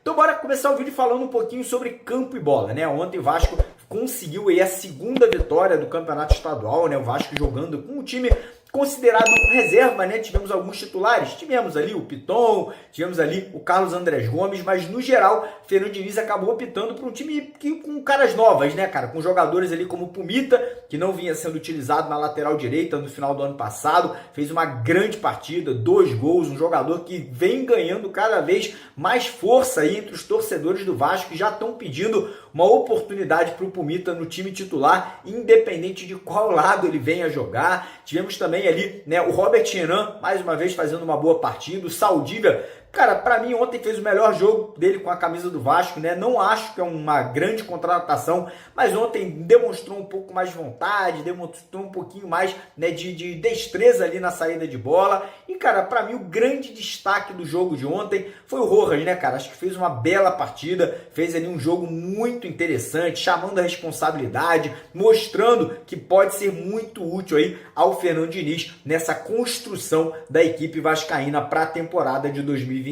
Então bora começar o vídeo falando um pouquinho sobre campo e bola, né? Ontem o Vasco conseguiu aí a segunda vitória do Campeonato Estadual, né? O Vasco jogando com um time considerado reserva, né? Tivemos alguns titulares, tivemos ali o Piton, tivemos ali o Carlos Andrés Gomes, mas no geral, Fernando Diniz acabou optando por um time com caras novas, né, cara? Com jogadores ali como o Pumita, que não vinha sendo utilizado na lateral direita no final do ano passado, fez uma grande partida, 2 gols, um jogador que vem ganhando cada vez mais força aí entre os torcedores do Vasco, que já estão pedindo uma oportunidade para o Pumita no time titular, independente de qual lado ele venha jogar. Tivemos também ali, né, o Robert Renan, mais uma vez fazendo uma boa partida, o Saldívia, cara, para mim ontem fez o melhor jogo dele com a camisa do Vasco, né? Não acho que é uma grande contratação, mas ontem demonstrou um pouco mais de vontade, demonstrou um pouquinho mais, né, de destreza ali na saída de bola. E, cara, para mim o grande destaque do jogo de ontem foi o Rojas, né, cara? Acho que fez uma bela partida, fez ali um jogo muito interessante, chamando a responsabilidade, mostrando que pode ser muito útil aí ao Fernando Diniz nessa construção da equipe vascaína para a temporada de 2026.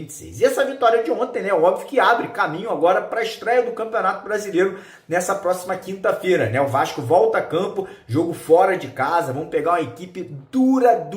E essa vitória de ontem, né, óbvio que abre caminho agora para a estreia do Campeonato Brasileiro nessa próxima quinta-feira, né? O Vasco volta a campo, jogo fora de casa, vamos pegar uma equipe dura,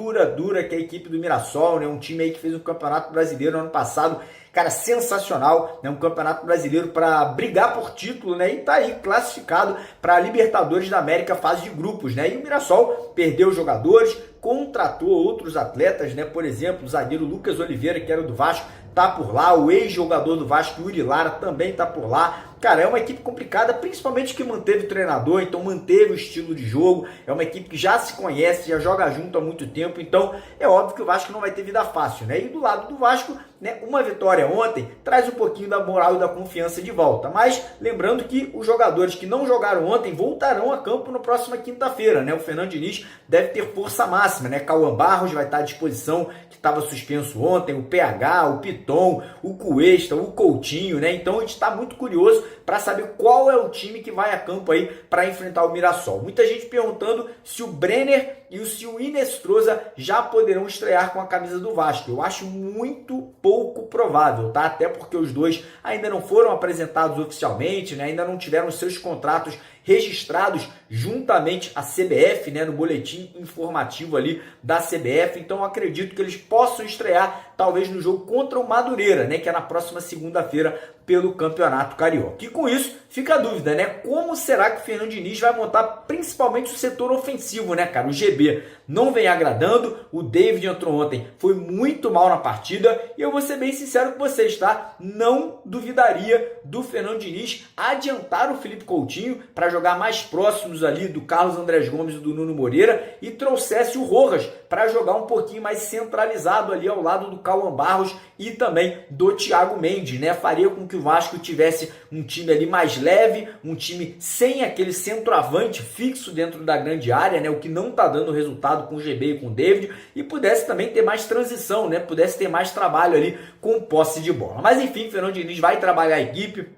que é a equipe do Mirassol, né? Um time aí que fez o Campeonato Brasileiro no ano passado, cara, sensacional, né? Um Campeonato Brasileiro para brigar por título, né? E tá aí classificado para a Libertadores da América, fase de grupos, né? E o Mirassol perdeu jogadores, contratou outros atletas, né? Por exemplo, o zagueiro Lucas Oliveira, que era do Vasco, tá por lá, o ex-jogador do Vasco, Yuri Lara, também tá por lá. Cara, é uma equipe complicada, principalmente que manteve o treinador, então manteve o estilo de jogo, é uma equipe que já se conhece, já joga junto há muito tempo, então é óbvio que o Vasco não vai ter vida fácil, né? E do lado do Vasco, né, uma vitória ontem traz um pouquinho da moral e da confiança de volta, mas lembrando que os jogadores que não jogaram ontem voltarão a campo na próxima quinta-feira, né? O Fernando Diniz deve ter força máxima, né? Cauã Barros vai estar à disposição, que estava suspenso ontem, o PH, o Piton, o Cuesta, o Coutinho, né? Então a gente está muito curioso para saber qual é o time que vai a campo aí para enfrentar o Mirassol. Muita gente perguntando se o Brenner e se o Inestrosa já poderão estrear com a camisa do Vasco. Eu acho muito pouco provável, tá? Até porque os dois ainda não foram apresentados oficialmente, né? Ainda não tiveram seus contratos registrados juntamente à CBF, né, no boletim informativo ali da CBF. Então eu acredito que eles possam estrear talvez no jogo contra o Madureira, né, que é na próxima segunda-feira pelo Campeonato Carioca. E com isso fica a dúvida, né, como será que o Fernando Diniz vai montar principalmente o setor ofensivo, né, cara? O GB não vem agradando, o David entrou ontem, foi muito mal na partida, e eu vou ser bem sincero com vocês, tá? Não duvidaria do Fernando Diniz adiantar o Felipe Coutinho para jogar mais próximos ali do Carlos Andrés Gomes e do Nuno Moreira e trouxesse o Rojas para jogar um pouquinho mais centralizado ali ao lado do Cauã Barros e também do Thiago Mendes, né? Faria com que o Vasco tivesse um time ali mais leve, um time sem aquele centroavante fixo dentro da grande área, né? O que não tá dando resultado com o GB e com o David, e pudesse também ter mais transição, né? Pudesse ter mais trabalho ali com posse de bola. Mas enfim, Fernando Diniz vai trabalhar a equipe,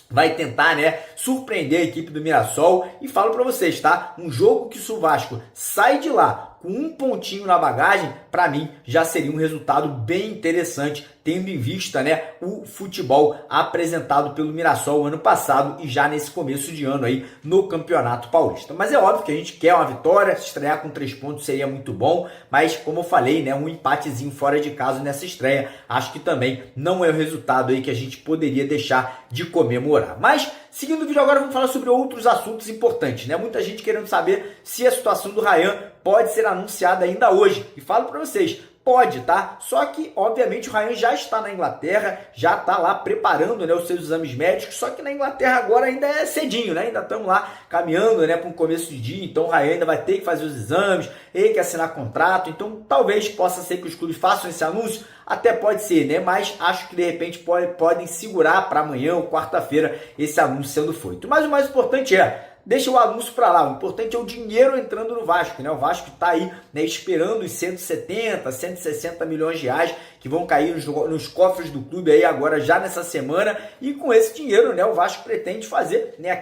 vai tentar, né, surpreender a equipe do Mirassol, e falo para vocês, tá? Um jogo que se o Vasco sai de lá com um pontinho na bagagem, para mim já seria um resultado bem interessante, tendo em vista, né, o futebol apresentado pelo Mirassol ano passado e já nesse começo de ano aí no Campeonato Paulista. Mas é óbvio que a gente quer uma vitória, estrear com 3 pontos seria muito bom, mas como eu falei, né, um empatezinho fora de casa nessa estreia, acho que também não é o resultado aí que a gente poderia deixar de comemorar. Mas seguindo o vídeo agora, vamos falar sobre outros assuntos importantes, né? Muita gente querendo saber se a situação do Ryan pode ser anunciada ainda hoje. E falo para vocês, pode, tá? Só que, obviamente, o Ryan já está na Inglaterra, já está lá preparando, né, os seus exames médicos, só que na Inglaterra agora ainda é cedinho, né? Ainda estamos lá caminhando, né, para um começo de dia, então o Ryan ainda vai ter que fazer os exames, tem que assinar contrato, então talvez possa ser que os clubes façam esse anúncio, até pode ser, né? Mas acho que de repente podem segurar para amanhã ou quarta-feira esse anúncio sendo feito. Mas o mais importante é, deixa o anúncio para lá, o importante é o dinheiro entrando no Vasco, né? O Vasco está aí, né, esperando os 170, 160 milhões de reais que que vão cair nos cofres do clube aí agora já nessa semana, e com esse dinheiro, né, o Vasco pretende fazer, né,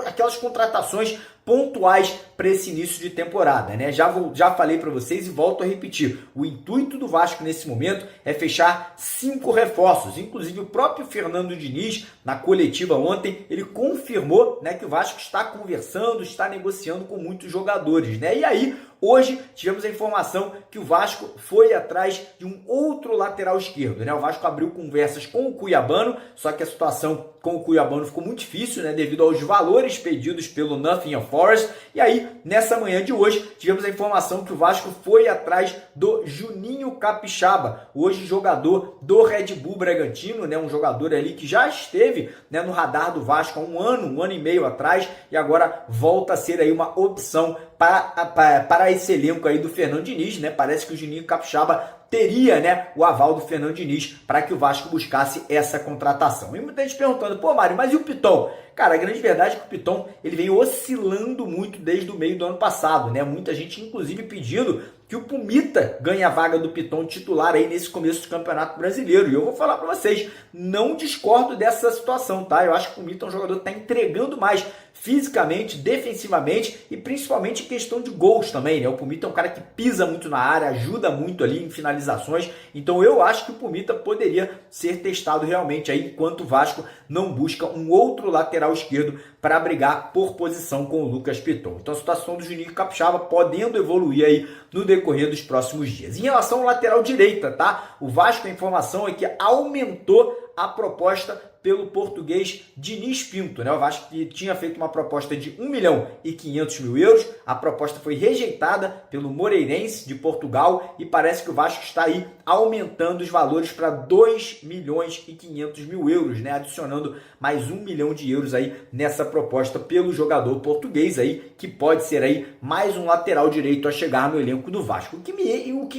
aquelas contratações pontuais para esse início de temporada, né? Já falei para vocês e volto a repetir, o intuito do Vasco nesse momento é fechar 5 reforços, inclusive o próprio Fernando Diniz, na coletiva ontem, ele confirmou, né, que o Vasco está conversando, está negociando com muitos jogadores, né? E aí, hoje tivemos a informação que o Vasco foi atrás de um outro lateral esquerdo, né? O Vasco abriu conversas com o Cuiabano, só que a situação com o Cuiabano ficou muito difícil, né? Devido aos valores pedidos pelo Nottingham Forest. E aí, nessa manhã de hoje, tivemos a informação que o Vasco foi atrás do Juninho Capixaba, hoje jogador do Red Bull Bragantino, né? Um jogador ali que já esteve, né, no radar do Vasco há um ano e meio atrás, e agora volta a ser aí uma opção para esse elenco aí do Fernando Diniz, né? Parece que o Juninho Capixaba teria, né, o aval do Fernando Diniz para que o Vasco buscasse essa contratação. E muita gente perguntando, pô, Mário, mas e o Piton? Cara, a grande verdade é que o Piton ele vem oscilando muito desde o meio do ano passado, né? Muita gente, inclusive, pedindo que o Pumita ganhe a vaga do Piton titular aí nesse começo do Campeonato Brasileiro. E eu vou falar para vocês, não discordo dessa situação, tá? Eu acho que o Pumita é um jogador que está entregando mais fisicamente, defensivamente e principalmente em questão de gols também, né? O Pumita é um cara que pisa muito na área, ajuda muito ali em finalizações. Então eu acho que o Pumita poderia ser testado realmente aí enquanto o Vasco não busca um outro lateral esquerdo para brigar por posição com o Lucas Piton. Então a situação do Juninho Capixaba podendo evoluir aí no decorrer dos próximos dias. Em relação ao lateral direita, tá? O Vasco, a informação é que aumentou a proposta pelo português Diniz Pinto, né? O Vasco que tinha feito uma proposta de 1.500.000 euros, a proposta foi rejeitada pelo Moreirense de Portugal e parece que o Vasco está aí aumentando os valores para 2.500.000 euros, né? Adicionando mais 1 milhão de euros aí nessa proposta pelo jogador português aí, que pode ser aí mais um lateral direito a chegar no elenco do Vasco. O que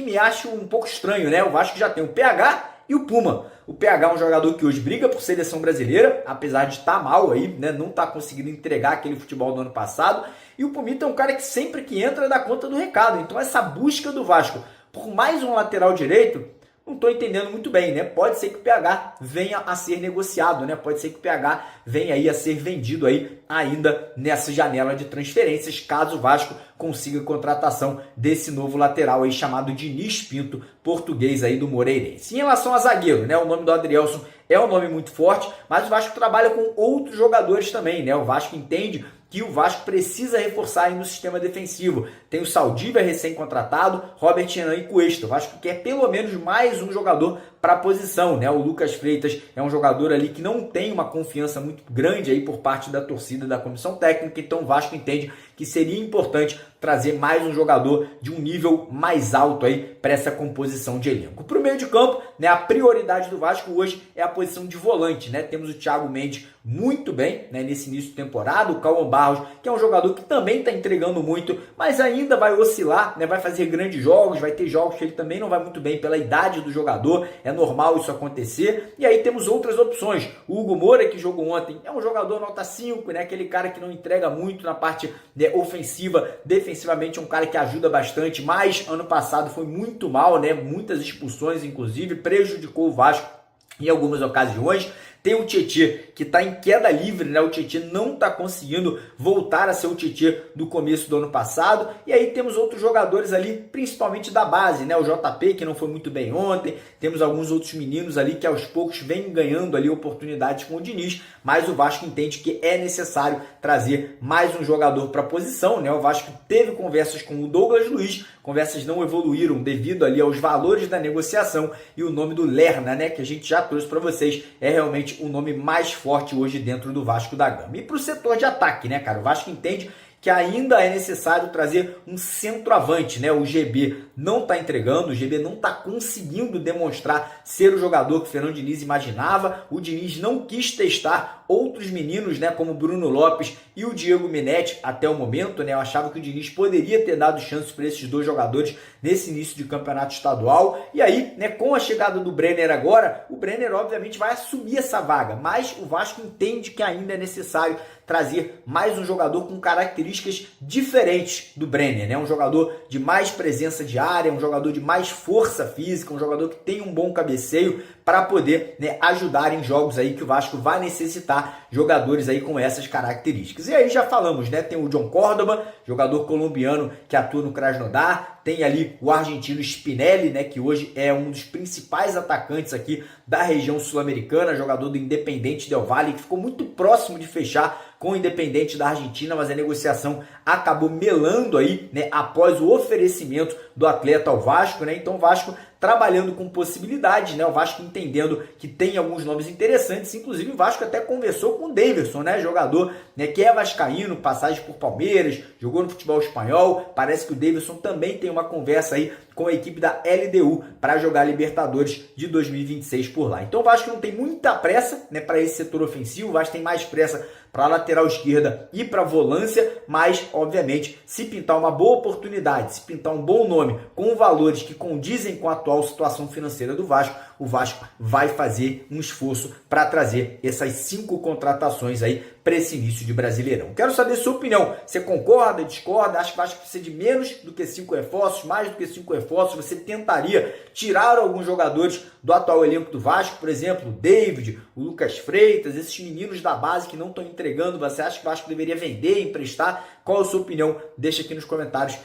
me acha um pouco estranho, né? O Vasco já tem o PH e o Puma. O PH é um jogador que hoje briga por seleção brasileira, apesar de estar mal aí, né? Não está conseguindo entregar aquele futebol do ano passado. E o Pumita é um cara que sempre que entra dá conta do recado. Então essa busca do Vasco por mais um lateral direito, não estou entendendo muito bem, né? Pode ser que o PH venha a ser negociado, né? Pode ser que o PH venha aí a ser vendido aí ainda nessa janela de transferências, caso o Vasco consiga a contratação desse novo lateral aí chamado Diniz Pinto, português aí do Moreirense. Em relação a zagueiro, né? O nome do Adrielson é um nome muito forte, mas o Vasco trabalha com outros jogadores também, né? O Vasco entende que o Vasco precisa reforçar aí no sistema defensivo. Tem o Saldívia recém-contratado, Robert Renan e Cuesta. O Vasco quer pelo menos mais um jogador para a posição, né? O Lucas Freitas é um jogador ali que não tem uma confiança muito grande aí por parte da torcida da comissão técnica, então o Vasco entende que seria importante trazer mais um jogador de um nível mais alto aí para essa composição de elenco. Para o meio de campo, né, a prioridade do Vasco hoje é a posição de volante, né? Temos o Thiago Mendes muito bem, né, nesse início de temporada, o Cauã Barros, que é um jogador que também está entregando muito, mas ainda vai oscilar, né? Vai fazer grandes jogos, vai ter jogos que ele também não vai muito bem pela idade do jogador, é normal isso acontecer. E aí temos outras opções. O Hugo Moura, que jogou ontem, é um jogador nota 5, né? Aquele cara que não entrega muito na parte, né, ofensiva, defensivamente é um cara que ajuda bastante, mas ano passado foi muito mal, né? Muitas expulsões, inclusive, prejudicou o Vasco em algumas ocasiões. Tem o Tietê, que está em queda livre, né? O Tietê não está conseguindo voltar a ser o Tietê do começo do ano passado. E aí temos outros jogadores ali, principalmente da base, né? O JP, que não foi muito bem ontem. Temos alguns outros meninos ali que aos poucos vêm ganhando ali oportunidades com o Diniz. Mas o Vasco entende que é necessário trazer mais um jogador para a posição, né? O Vasco teve conversas com o Douglas Luiz, conversas não evoluíram devido ali aos valores da negociação. E o nome do Lerna, né? Que a gente já trouxe para vocês, é realmente o nome mais forte hoje dentro do Vasco da Gama. E para o setor de ataque, né, cara? O Vasco entende que ainda é necessário trazer um centroavante, né? O GB não está entregando, o GB não está conseguindo demonstrar ser o jogador que o Fernando Diniz imaginava. O Diniz não quis testar outros meninos, né, como o Bruno Lopes e o Diego Minetti até o momento, né? Eu achava que o Diniz poderia ter dado chance para esses dois jogadores nesse início de campeonato estadual. E aí, né, com a chegada do Brenner agora, o Brenner obviamente vai assumir essa vaga, mas o Vasco entende que ainda é necessário trazer mais um jogador com características diferentes do Brenner, né? Um jogador de mais presença de área, um jogador de mais força física, um jogador que tem um bom cabeceio para poder, né, ajudar em jogos aí que o Vasco vai necessitar jogadores aí com essas características. E aí já falamos, né? Tem o John Córdoba, jogador colombiano que atua no Krasnodar, tem ali o argentino Spinelli, né, que hoje é um dos principais atacantes aqui da região sul-americana, jogador do Independiente Del Valle, que ficou muito próximo de fechar com o Independiente da Argentina, mas a negociação acabou melando aí, né, após o oferecimento do atleta ao Vasco, né? Então o Vasco trabalhando com possibilidades, né? O Vasco entendendo que tem alguns nomes interessantes, inclusive o Vasco até conversou com o Daverson, né? Jogador, né, que é vascaíno, passagem por Palmeiras, jogou no futebol espanhol, parece que o Daverson também tem uma conversa aí com a equipe da LDU para jogar Libertadores de 2026 por lá. Então o Vasco não tem muita pressa, né, para esse setor ofensivo, o Vasco tem mais pressa para a lateral esquerda e para a volância, mas, obviamente, se pintar uma boa oportunidade, se pintar um bom nome com valores que condizem com a atual situação financeira do Vasco, o Vasco vai fazer um esforço para trazer essas 5 contratações aí para esse início de Brasileirão. Quero saber sua opinião. Você concorda, discorda? Acha que o Vasco precisa de menos do que 5 reforços, mais do que 5 reforços? Você tentaria tirar alguns jogadores do atual elenco do Vasco? Por exemplo, o David, o Lucas Freitas, esses meninos da base que não estão entregando. Você acha que o Vasco deveria vender, emprestar? Qual a sua opinião? Deixa aqui nos comentários.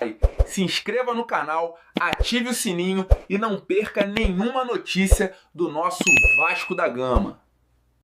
Se inscreva no canal, ative o sininho e não perca nenhuma notícia do nosso Vasco da Gama.